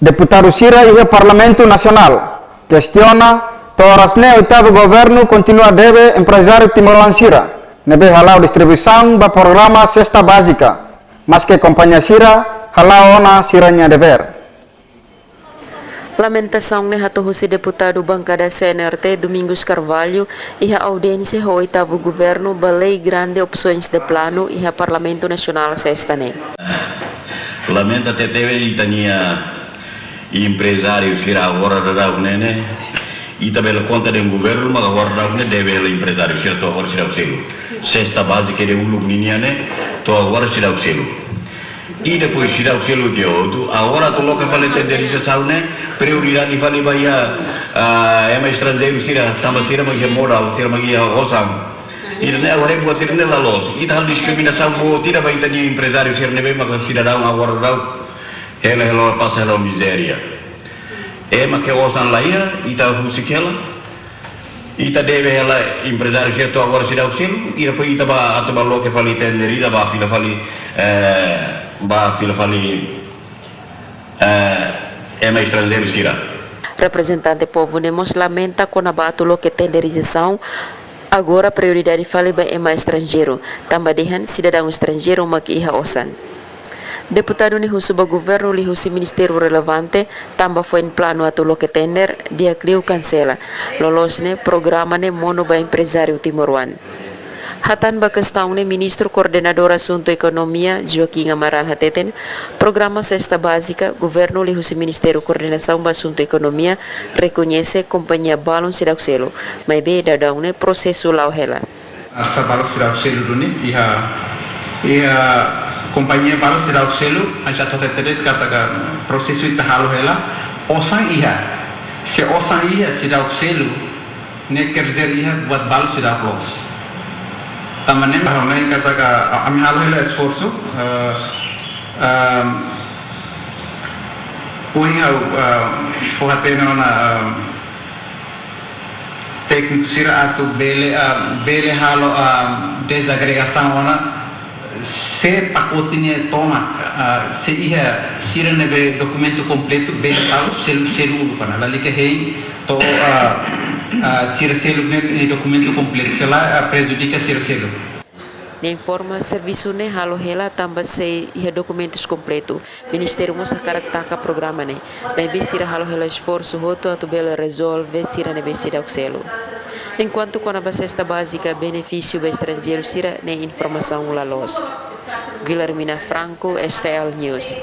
Deputado Sira e o Parlamento Nacional questiona torasne oitavo governo continua deve empresário timoran Sira nebe halau distribuição da programa cesta básica mas que companhia Sira halau ona siranya dever. Lamentação ne hatohusi deputado bancada CNRT Domingos Carvalho e a audiência do oitavo governo balei grande opções de plano e a Parlamento Nacional sexta-ne. Lamenta te teve itania empresário Sira agora da unene e também conta de governo mas agora da unene deve o empresário Sira to agora Sira o selo cesta básica de uluk niniane to agora Sira o selo. E depois Sira o selo de outro agora tu loca fale tenderização né prioridade fale vai a estrangeiro Sira tamba Sira mas moral Sira mas osam e né agora buat tirne la los e tal diskriminação bo tidak vai tanya empresário Sira nebe mas cidadão agora da ela passa a miséria mas que osam lá e tá fusikela e tá deve ela empresário certo agora Sira o selo e depois ita ba atba lo que fale tenderida ba fila fale mais estrangeiro Sira. Representante povo Nemos lamenta com a batulo que tenderização agora a prioridade fale ba mais estrangeiro também dehan cidadão estrangeiro maki iha osan. Deputado ni husuba governo li husi ministério relevante também foi em plano atulo que tender dia clio cancela lolosne programa ne mono ba empresário timoruan. Hatan ba questão ne ministro coordenador assunto economia Joaquim Amaral Hateten programa cesta básica governo li husi ministério coordenação ba assunto economia reconhece companhia balon sida selo mas be da ne processo lau hela asa balon sida selo duni iha companhia balon sida selo anja totetet kata processo ita halo hela osan iha se osan iha sida selo ne kerzer iha buat balon sida plus tamane bahwa yang katakan kami halu hela esforço punya forratena na técnico Sira atau bele halo desagregação ona se pacotinha toma se ia Sira nebe documento completo bele halo selu kana lali que rei to Sira selo ne documento completo se lá prejudica Sira selo. Ne informa serviço ne halo hela também se ia documentos completo ministério moça caractaka programa ne bem Sira halo hela esforço roto atu bela resolve Sira ne besida oxelo enquanto com a cesta básica benefício be estrangeiro Sira ne informação la los Guilhermina Franco STL News.